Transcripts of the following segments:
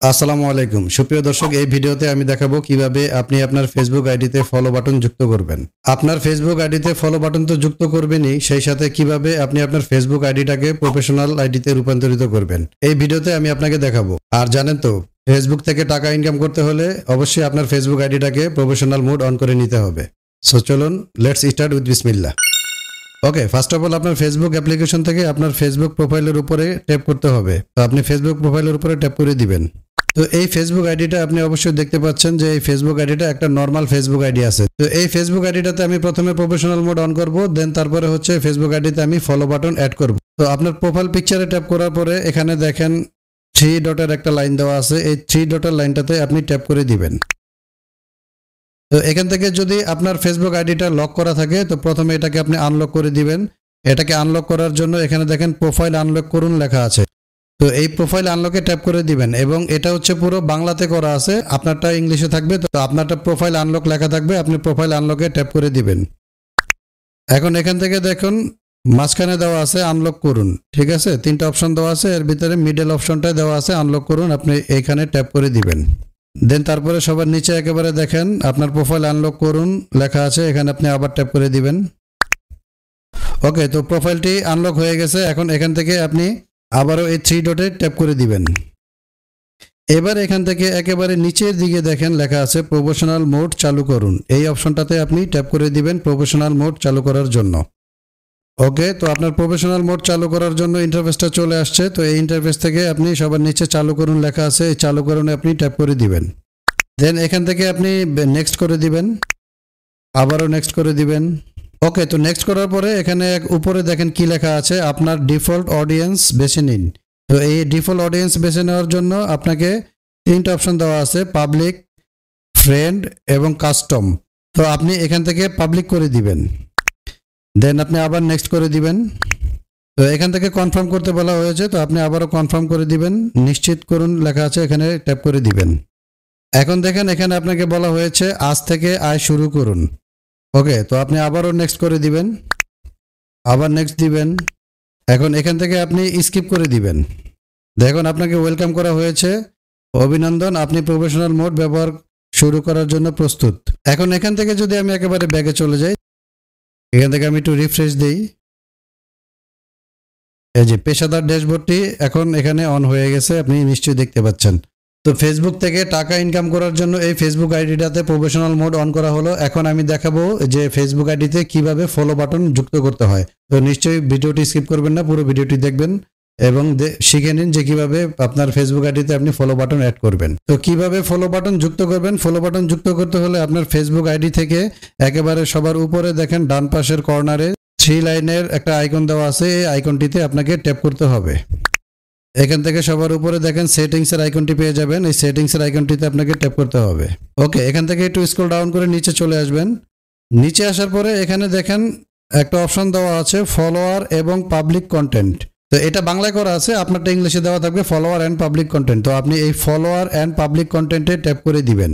আসসালামু আলাইকুম সুপ্রিয় দর্শক, এই ভিডিওতে আমি দেখাবো কিভাবে আপনি আপনার ফেসবুক আইডিতে ফলো বাটন যুক্ত করবেন। আপনার ফেসবুক আইডিতে ফলো বাটন তো যুক্ত করবেনই, সেই সাথে কিভাবে আপনি আপনার ফেসবুক আইডিটাকে প্রফেশনাল আইডিতে রূপান্তরিত করবেন এই ভিডিওতে আমি আপনাকে দেখাবো। আর জানেন তো, ফেসবুক থেকে টাকা ইনকাম করতে হলে অবশ্যই আপনার ফেসবুক আইডিটাকে প্রফেশনাল মোড অন করে নিতে হবে। সো চলুন, লেটস স্টার্ট উইথ বিসমিল্লাহ। ওকে, ফার্স্ট অফ অল আপনার ফেসবুক অ্যাপ্লিকেশন থেকে আপনার ফেসবুক প্রোফাইলের উপরে ট্যাপ করতে হবে। তো আপনি ফেসবুক প্রোফাইলের উপরে ট্যাপ করে দিবেন। তো এই ফেসবুক আইডিটা আপনি অবশ্যই দেখতে পাচ্ছেন যে এই ফেসবুক আইডিটা একটা নর্মাল ফেসবুক আইডি আছে। তো এই ফেসবুক আইডিটাতে আমি প্রথমে প্রফেশনাল মোড অন করব, দেন তারপরে হচ্ছে ফেসবুক আইডিতে আমি ফলো বাটন অ্যাড করব। তো আপনার প্রোফাইল পিকচারে ট্যাপ করার পরে এখানে দেখেন 3 ডটের একটা লাইন দেওয়া আছে, এই 3 ডটের লাইনটাতে আপনি ট্যাপ করে দিবেন। তো এখান থেকে যদি আপনার ফেসবুক আইডিটা লক করা থাকে তো প্রথমে এটাকে আপনি আনলক করে দিবেন। এটাকে আনলক করার জন্য এখানে দেখেন প্রোফাইল আনলক করুন লেখা আছে। তো এই প্রোফাইল আনলকে ট্যাপ করে দিবেন এবং এটা হচ্ছে পুরো বাংলাতে করা আছে, আপনারটা ইংলিশে থাকবে। তো আপনারটা প্রোফাইল আনলক লেখা থাকবে, আপনি প্রোফাইল আনলকে ট্যাপ করে দিবেন। এখন এখান থেকে দেখুন মাঝখানে দেওয়া আছে আনলক করুন, ঠিক আছে? 3টা অপশন দেওয়া আছে, এর ভিতরে মিডল অপশনটা দেওয়া আছে আনলক করুন, আপনি এইখানে ট্যাপ করে দিবেন। দেন তারপরে সবার নিচে একেবারে দেখেন আপনার প্রোফাইল আনলক করুন লেখা আছে, এখানে আপনি আবার ট্যাপ করে দিবেন। ওকে, তো প্রোফাইলটি আনলক হয়ে গেছে। এখন এখান থেকে আপনি আবারও এই 3 ডটে ট্যাপ করে দিবেন। এবার এখান থেকে একেবারে নিচের দিকে দেখেন লেখা আছে প্রফেশনাল মোড চালু করুন, এই অপশনটাতে আপনি ট্যাপ করে দিবেন প্রফেশনাল মোড চালু করার জন্য। ওকে, তো আপনার প্রফেশনাল মোড চালু করার জন্য ইন্টারফেসটা চলে আসছে। তো এই ইন্টারফেস থেকে আপনি সবার নিচে চালু করুন লেখা আছে, এই চালু করুনে আপনি ট্যাপ করে দিবেন। দেন এখান থেকে আপনি নেক্সট করে দিবেন, আবারও নেক্সট করে দিবেন। ওকে, তো নেক্সট করার পরে এখানে উপরে দেখেন কি লেখা আছে, আপনার ডিফল্ট অডিয়েন্স বেছে নিন। তো এই ডিফল্ট অডিয়েন্স বেছে নেওয়ার জন্য আপনাকে 3টা অপশন দেওয়া আছে, পাবলিক, ফ্রেন্ড এবং কাস্টম। তো আপনি এখান থেকে পাবলিক করে দিবেন, দেন আপনি আবার নেক্সট করে দিবেন। তো এখান থেকে কনফার্ম করতে বলা হয়েছে, তো আপনি আবারও কনফার্ম করে দিবেন। নিশ্চিত করুন লেখা আছে, এখানে ট্যাপ করে দিবেন। এখন দেখেন এখানে আপনাকে বলা হয়েছে আজ থেকে আয় শুরু করুন। ওকে, তো আপনি আবারও নেক্সট করে দিবেন, আবার নেক্সট দিবেন। এখন এখান থেকে আপনি স্কিপ করে দিবেন। দেখুন আপনাকে ওয়েলকাম করা হয়েছে, অভিনন্দন, আপনি প্রফেশনাল মোড ব্যবহার শুরু করার জন্য প্রস্তুত। এখন এখান থেকে যদি আমি একেবারে ব্যাগে চলে যাই, এখান থেকে আমি একটু রিফ্রেশ দিই, এই যে পেশাদার ড্যাশবোর্ডটি এখন এখানে অন হয়ে গেছে, আপনি নিশ্চয়ই দেখতে পাচ্ছেন। তো ফেসবুক থেকে টাকা ইনকাম করার জন্য এই ফেসবুক আইডিটাতে প্রফেশনাল মোড অন করা হলো। এখন আমি দেখাবো যে ফেসবুক আইডিতে কিভাবে ফলো বাটন যুক্ত করতে হয়। তো নিশ্চয়ই ভিডিওটি স্কিপ করবেন না, পুরো ভিডিওটি দেখবেন এবং শিখে নিন যে কিভাবে আপনার ফেসবুক আইডিতে আপনি ফলো বাটন অ্যাড করবেন। তো কিভাবে ফলো বাটন যুক্ত করবেন, ফলো বাটন যুক্ত করতে হলে আপনার ফেসবুক আইডি থেকে একেবারে সবার উপরে দেখেন ডান পাশের কর্নারে 3 লাইনের একটা আইকন দেওয়া আছে, এই আইকনটিতে আপনাকে ট্যাপ করতে হবে। এখান থেকে সবার উপরে দেখেন সেটিংসের আইকনটি পেয়ে যাবেন, এই সেটিংসের আইকনটিতে আপনাকে ট্যাপ করতে হবে। ওকে, এখান থেকে একটু স্ক্রল ডাউন করে নিচে চলে আসবেন। নিচে আসার পরে এখানে দেখেন একটা অপশন দেওয়া আছে ফলোয়ার এবং পাবলিক কন্টেন্ট। তো এটা বাংলায় করা আছে, আপনারটা ইংলিশে দেওয়া থাকবে ফলোয়ার অ্যান্ড পাবলিক কন্টেন্ট। তো আপনি এই ফলোয়ার অ্যান্ড পাবলিক কন্টেন্টে ট্যাপ করে দিবেন।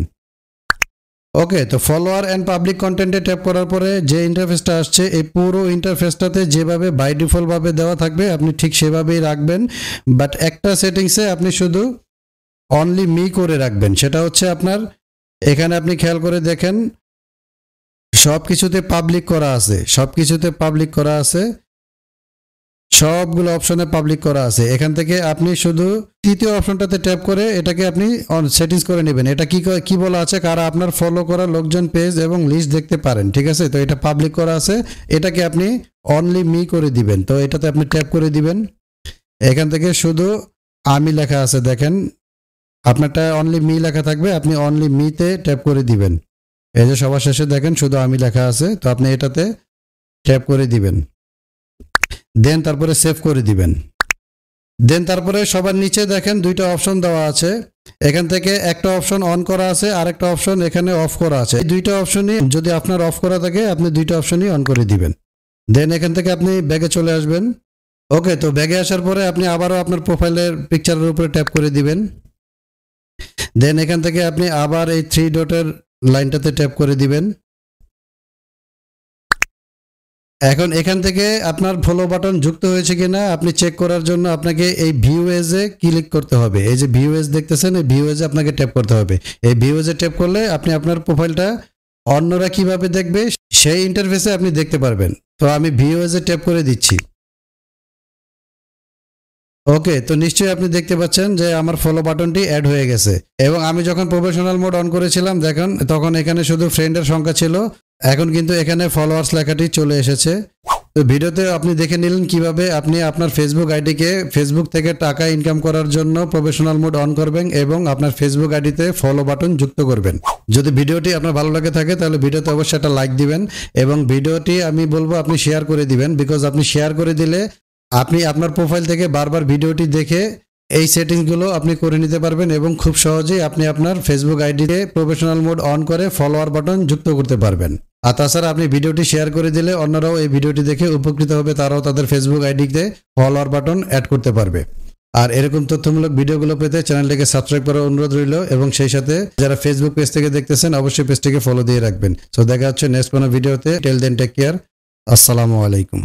ওকে, তো ফলোয়ার অ্যান্ড পাবলিক কন্টেন্টে ট্যাপ করার পরে যে ইন্টারফেসটা আসছে, এই পুরো ইন্টারফেসটাতে যেভাবে বাই ডিফল্টভাবে দেওয়া থাকবে আপনি ঠিক সেভাবেই রাখবেন। বাট একটা সেটিংসে আপনি শুধু অনলি মি করে রাখবেন, সেটা হচ্ছে আপনার এখানে আপনি খেয়াল করে দেখেন সব কিছুতে পাবলিক করা আছে, সব কিছুতে পাবলিক করা আছে, সবগুলো অপশনে পাবলিক করা আছে। এখান থেকে আপনি শুধু তৃতীয় অপশনটাতে ট্যাপ করে এটাকে আপনি সেটিংস করে নেবেন। এটা কি বলা আছে, কারা আপনার ফলো করা লোকজন পেজ এবং লিস্ট দেখতে পারেন, ঠিক আছে? তো এটা পাবলিক করা আছে, এটাকে আপনি অনলি মি করে দিবেন। তো এটাতে আপনি ট্যাপ করে দিবেন। এখান থেকে শুধু আমি লেখা আছে, দেখেন আপনারটা অনলি মি লেখা থাকবে, আপনি অনলি মিতে ট্যাপ করে দিবেন। এই যে সবার শেষে দেখেন শুধু আমি লেখা আছে, তো আপনি এটাতে ট্যাপ করে দিবেন। দেন তারপরে সেভ করে দিবেন। দেন তারপরে সবার নিচে দেখেন 2টা অপশন দেওয়া আছে, এখান থেকে একটা অপশন অন করা আছে আর একটা অপশন এখানে অফ করা আছে। এই 2টা অপশনই যদি আপনার অফ করা থাকে আপনি 2টা অপশনই অন করে দিবেন। দেন এখান থেকে আপনি ব্যাগে চলে আসবেন। ওকে, তো ব্যাগে আসার পরে আপনি আবারও আপনার প্রোফাইলের পিকচারের উপরে ট্যাপ করে দিবেন। দেন এখান থেকে আপনি আবার এই 3 ডটের লাইনটাতে ট্যাপ করে দিবেন। এখন এখান থেকে আপনার ফলো বাটন যুক্ত হয়েছে কিনা আপনি চেক করার জন্য আপনাকে এই ভিউ এজে ক্লিক করতে হবে। এই যে ভিউ এজ দেখতেছেন, এই ভিউ এজে আপনাকে ট্যাপ করতে হবে। এই ভিউ এজে ট্যাপ করলে আপনি আপনার প্রোফাইলটা অন্যরা কিভাবে দেখবে সেই ইন্টারফেসে আপনি দেখতে পারবেন। তো আমি ভিউ এজে ট্যাপ করে দিচ্ছি। ওকে, তো নিশ্চয়ই আপনি দেখতে পাচ্ছেন যে আমার ফলো বাটনটি অ্যাড হয়ে গেছে এবং আমি যখন প্রফেশনাল মোড অন করেছিলাম দেখেন তখন এখানে শুধু ফ্রেন্ডের সংখ্যা ছিল, এখন কিন্তু এখানে ফলোয়ার্স লেখাটি চলে এসেছে। তো ভিডিওতে আপনি দেখে নিলেন কিভাবে আপনি আপনার ফেসবুক আইডিকে ফেসবুক থেকে টাকা ইনকাম করার জন্য প্রফেশনাল মোড অন করবেন এবং আপনার ফেসবুক আইডিতে ফলো বাটন যুক্ত করবেন। যদি ভিডিওটি আপনার ভালো লাগে থাকে তাহলে ভিডিওতে অবশ্যই একটা লাইক দিবেন এবং ভিডিওটি আমি বলবো আপনি শেয়ার করে দিবেন, বিকজ আপনি শেয়ার করে দিলে আপনি আপনার প্রোফাইল থেকে বারবার ভিডিওটি দেখে এই সেটিংসগুলো আপনি করে নিতে পারবেন এবং খুব সহজেই আপনি আপনার ফেসবুক আইডিতে প্রফেশনাল মোড অন করে ফলোয়ার বাটন যুক্ত করতে পারবেন। আর তাছাড়া আপনি ভিডিওটি শেয়ার করে দিলে অন্যরাও এই ভিডিওটি দেখে উপকৃত হবে, তারাও তাদের ফেসবুক আইডিতে ফলোয়ার বাটন অ্যাড করতে পারবে। আর এরকম তথ্যমূলক ভিডিওগুলো পেতে চ্যানেলটিকে সাবস্ক্রাইব করার অনুরোধ রইল এবং সেই সাথে যারা ফেসবুক পেজ থেকে দেখতেছেন অবশ্যই পেজটিকে ফলো দিয়ে রাখবেন। সো দেখা হচ্ছে নেক্সট কোনো ভিডিওতে। টিল দেন টেক কেয়ার, আসসালামু আলাইকুম।